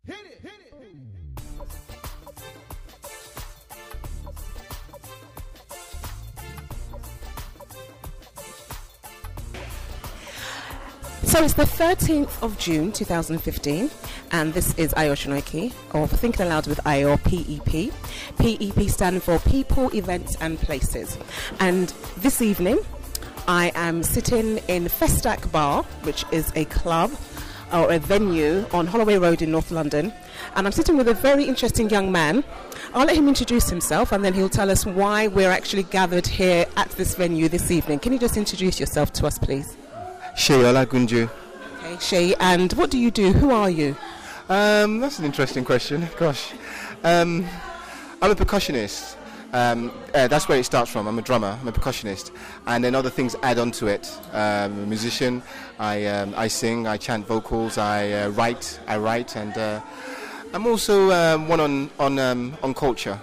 So it's the 13th of June 2015, and this is Sonoiki, or Thinking Aloud with or PEP. PEP standing for People, Events and Places. And this evening, I am sitting in Festac Bar, which is a club or a venue on Holloway Road in North London. And I'm sitting with a very interesting young man. I'll let him introduce himself, and then he'll tell us why we're actually gathered here at this venue this evening. Can you just introduce yourself to us, please? Seyi Olagunju. Okay, Seyi, and what do you do? Who are you? That's an interesting question. Gosh. I'm a percussionist. That's where it starts from. I'm a drummer. I'm a percussionist. And then other things add on to it. I'm a musician. I sing. I chant vocals. I write. And I'm also one on culture.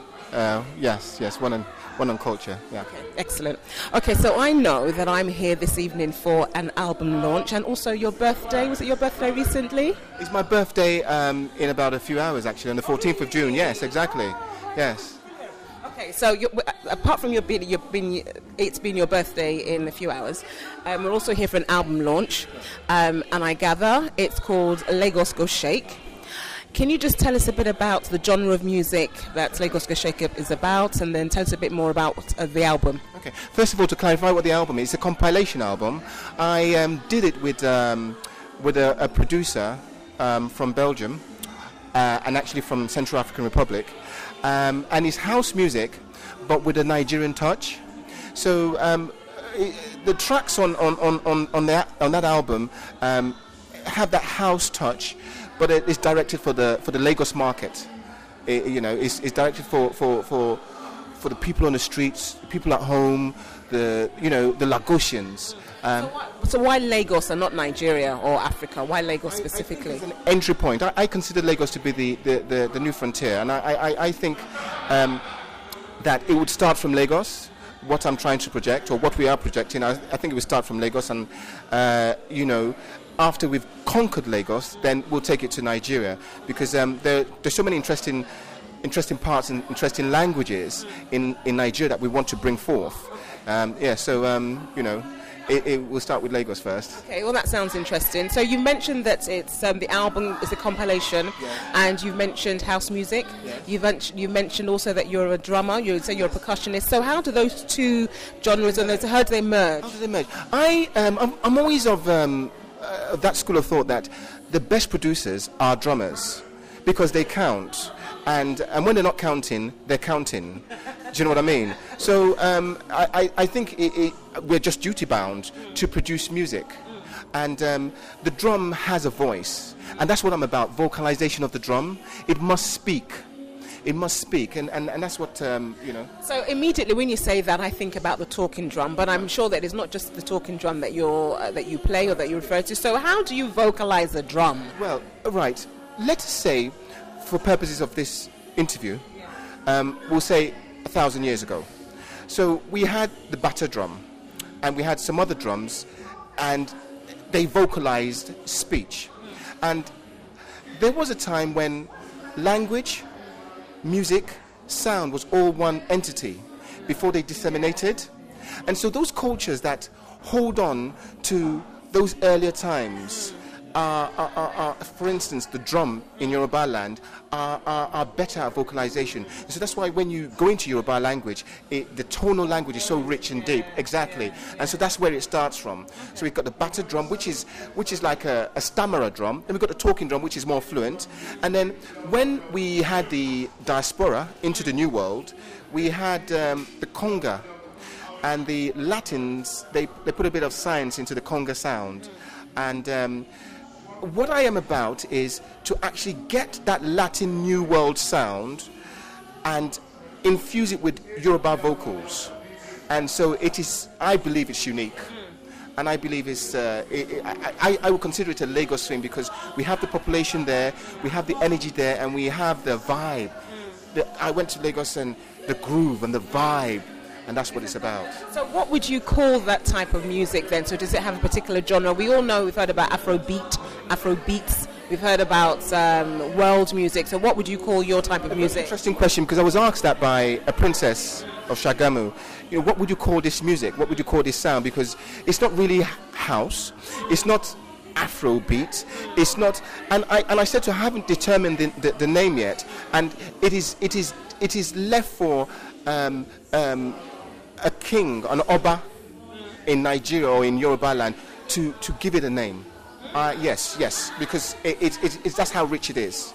Yes, one on culture. Yeah. Okay, excellent. Okay, so I know that I'm here this evening for an album launch, and also your birthday. Was it your birthday recently? It's my birthday in about a few hours, actually, on the 14th of June. Yes, exactly. Yes. Okay, so apart from it's been your birthday in a few hours, we're also here for an album launch, and I gather it's called Lagos Go Shake. Can you just tell us a bit about the genre of music that Lagos Go Shake is about, and then tell us a bit more about the album? Okay. First of all, to clarify what the album is, it's a compilation album. I did it with a producer from Belgium and actually from Central African Republic, and it's house music, but with a Nigerian touch. So the tracks on that album have that house touch, but it's directed for the Lagos market. It's directed for the people on the streets, people at home, the Lagosians. So why Lagos and not Nigeria or Africa? Why Lagos specifically? It's an entry point. I consider Lagos to be the new frontier, and I think that it would start from Lagos. What I'm trying to project, or what we are projecting, I think it would start from Lagos, and after we've conquered Lagos, then we'll take it to Nigeria, because there's so many interesting parts and interesting languages in Nigeria that we want to bring forth. It will start with Lagos first. Okay, well, that sounds interesting. So you mentioned that it's the album is a compilation, and you've mentioned house music. Yes. You mentioned also that you're a drummer. You say you're a percussionist. So how do those two genres how do they merge? I'm always of that school of thought that the best producers are drummers, because they count, and when they're not counting, they're counting. Do you know what I mean? So I think we're just duty bound to produce music, and the drum has a voice, and that's what I'm about. Vocalization of the drum. It must speak. It must speak, and that's what, So immediately when you say that, I think about the talking drum, but I'm sure that it's not just the talking drum that you play or that you refer to. So how do you vocalize a drum? Well, right. Let's say, for purposes of this interview, we'll say 1,000 years ago. So we had the batter drum, and we had some other drums, and they vocalized speech. And there was a time when language, music, sound was all one entity before they disseminated. And so those cultures that hold on to those earlier times are, for instance, the drum in Yoruba land are better at vocalization. And so that's why when you go into Yoruba language, the tonal language is so rich and deep. Exactly. And so that's where it starts from. So we've got the batter drum, which is like a stammerer drum. Then we've got the talking drum, which is more fluent. And then when we had the diaspora into the New World, we had the conga. And the Latins, they put a bit of science into the conga sound. And what I am about is to actually get that Latin New World sound and infuse it with Yoruba vocals. And so I believe it's unique. And I believe I would consider it a Lagos thing, because we have the population there, we have the energy there, and we have the vibe. I went to Lagos, and the groove and the vibe, and that's what it's about. So what would you call that type of music then? So does it have a particular genre? We all know, we've heard about Afrobeats, We've heard about world music. So what would you call your type of music? Interesting question, because I was asked that by a princess of Shagamu. What would you call this music? What would you call this sound? Because it's not really house. It's not Afrobeat. It's not. And I said to her, I haven't determined the name yet, and it is left for a king, an Oba in Nigeria or in Yoruba land to give it a name. Yes, because it's that's how rich it is.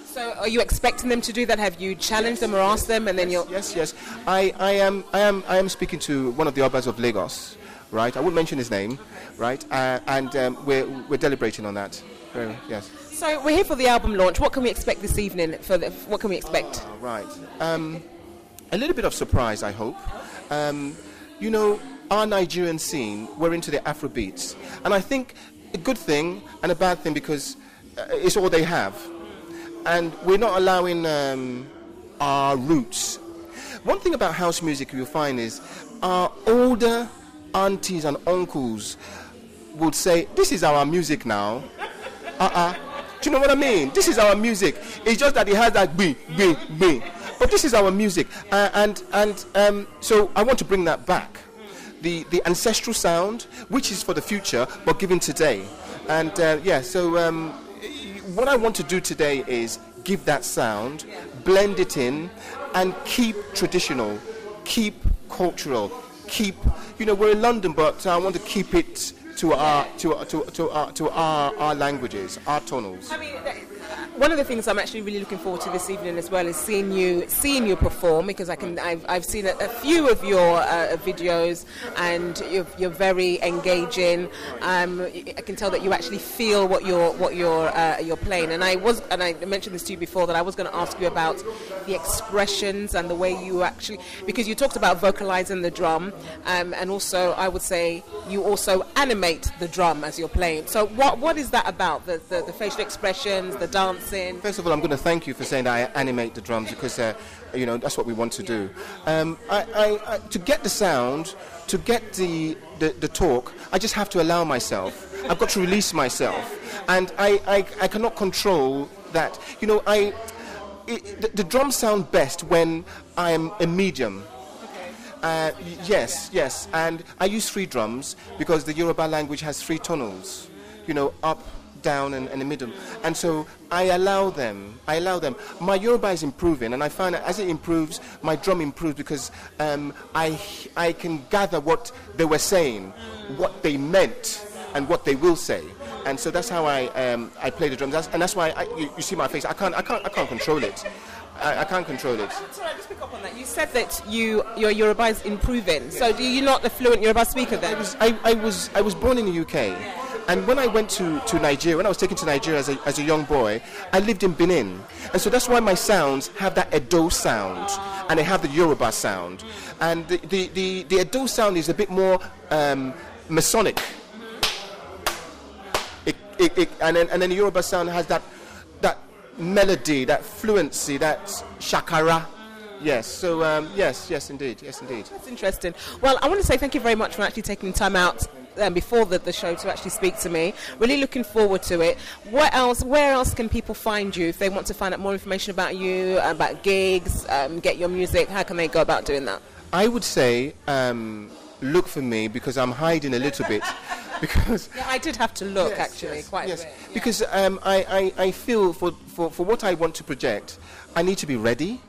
So, are you expecting them to do that? Have you challenged them or asked them, and then you'll? Yes. I am speaking to one of the Obas of Lagos, right? I won't mention his name, right? And we're deliberating on that. Yes. So we're here for the album launch. What can we expect this evening? What can we expect? Right. A little bit of surprise, I hope. Our Nigerian scene, we're into the Afrobeats, and I think a good thing and a bad thing, because it's all they have, and we're not allowing our roots. One thing about house music you'll find is our older aunties and uncles would say, "This is our music now." Do you know what I mean? This is our music. It's just that it has that bing. But this is our music, so I want to bring that back. The ancestral sound, which is for the future, but given today. And so what I want to do today is give that sound, blend it in, and keep traditional, keep cultural, keep. We're in London, but I want to keep it to our languages, our tonals. I mean, one of the things I'm actually really looking forward to this evening as well is seeing you perform, because I've seen a few of your videos, and you're very engaging. I can tell that you actually feel what you're playing. And I mentioned this to you before, that I was going to ask you about the expressions and the way you actually, because you talked about vocalizing the drum, and also I would say you also animate the drum as you're playing. So what is that about? The facial expressions, the dancing? First of all, I'm going to thank you for saying that I animate the drums, because that's what we want to do. To get the sound, to get the talk, I just have to allow myself. I've got to release myself, and I cannot control that. The drums sound best when I'm a medium. Yes, and I use 3 drums because the Yoruba language has 3 tonals, up, down, and the middle, and so I allow them. My Yoruba is improving, and I find that as it improves, my drum improves, because I can gather what they were saying, what they meant, and what they will say. And so that's how I play the drums, and that's why you see my face. I can't control it. I can't control it. Sorry, just pick up on that. You said that your Yoruba is improving. Yes. So, you're not a fluent Yoruba speaker then? I was born in the UK, and when I went to Nigeria, when I was taken to Nigeria as a young boy, I lived in Benin, and so that's why my sounds have that Edo sound, and they have the Yoruba sound, and the Edo sound is a bit more Masonic. And then the Yoruba sound has that melody, that fluency, that shakara. Yes, so yes, indeed. That's interesting. Well, I want to say thank you very much for actually taking time out before the show to actually speak to me. Really looking forward to it. Where else can people find you if they want to find out more information about you, about gigs, get your music? How can they go about doing that? I would say look for me, because I'm hiding a little bit. Because I did have to look quite a bit. Yeah. Because I feel for what I want to project, I need to be ready.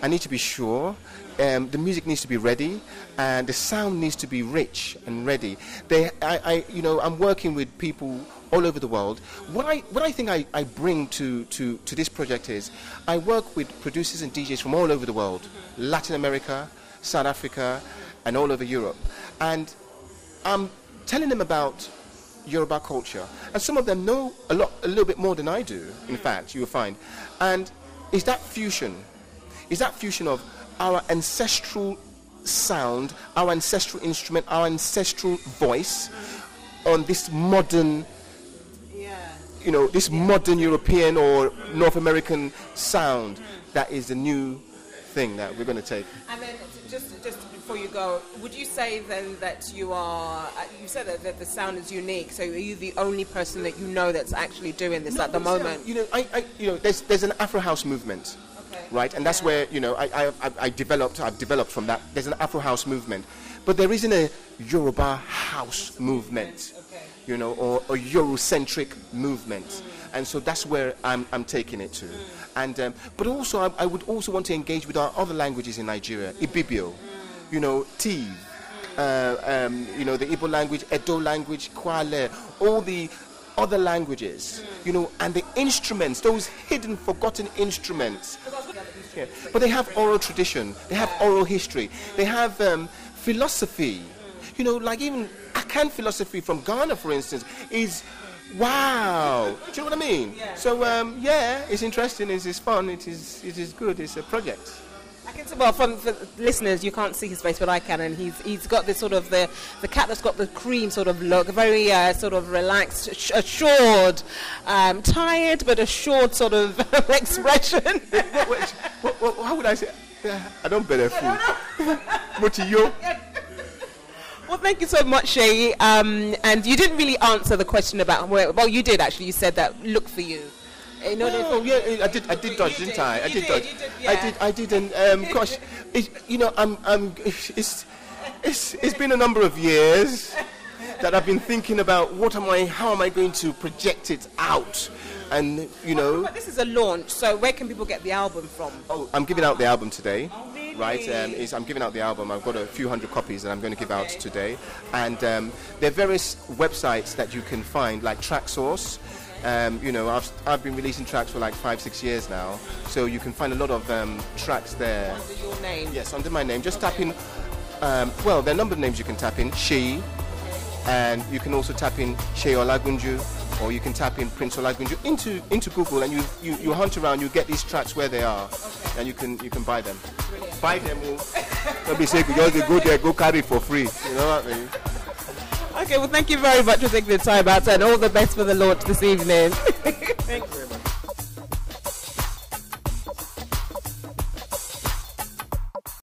I need to be sure. The music needs to be ready, and the sound needs to be rich and ready. I'm working with people all over the world. What I think I bring to this project is I work with producers and DJs from all over the world, Latin America, South Africa, and all over Europe, and I'm telling them about Yoruba culture, and some of them know a little bit more than I do. In fact, you will find, and is that fusion of our ancestral sound, our ancestral instrument, our ancestral voice, on this modern, modern European or North American sound that is the new thing that we're going to take. And then just before you go, would you say then that you are, you said that the sound is unique, so are you the only person that you know that's actually doing this at the moment? You know, there's an Afro house movement, right? And that's where, you know, I've developed from that. There's an Afro house movement, but there isn't a Yoruba house movement, you know, or a Eurocentric movement. And so that's where I'm taking it to. And but also I would also want to engage with our other languages in Nigeria, Ibibio, you know, Tiv, you know, the Igbo language, Edo language, Kwale, all the other languages, you know, and the instruments, those hidden, forgotten instruments. Yeah. But they have oral tradition, they have oral history, they have philosophy. You know, like even Akan philosophy from Ghana, for instance, is wow. Do you know what I mean? Yeah. So yeah, it's interesting, it's fun, it is good, it's a project. I can see, well, for listeners, you can't see his face, but I can, and he's got this sort of the cat that's got the cream sort of look, very sort of relaxed, assured, tired but assured sort of expression. How would I say? I don't better food. What to you? Well, thank you so much, Seyi. And you didn't really answer the question about where. Well, you did actually. You said that look for you. Yeah, I did dodge, didn't I? I did dodge. I did, and gosh, you know, it's been a number of years that I've been thinking about how am I going to project it out, and you know. But this is a launch, so where can people get the album from? Oh, I'm giving out the album today. Oh, really? Right, I'm giving out the album. I've got a few hundred copies that I'm going to give out today, and there are various websites that you can find, like TrackSource. You know, I've been releasing tracks for like 5-6 years now, so you can find a lot of tracks there. Under your name? Yes, under my name. Just tap in. Well, there are a number of names you can tap in. Seyi, and you can also tap in Seyi Olagunju, or you can tap in Prince Olagunju into Google, and you hunt around. You get these tracks where they are, and you can buy them. Brilliant. Buy them. Don't be saying you just go there, go carry it for free. You know what I mean? Okay, well, thank you very much for taking the time out, and all the best for the launch this evening. Thanks.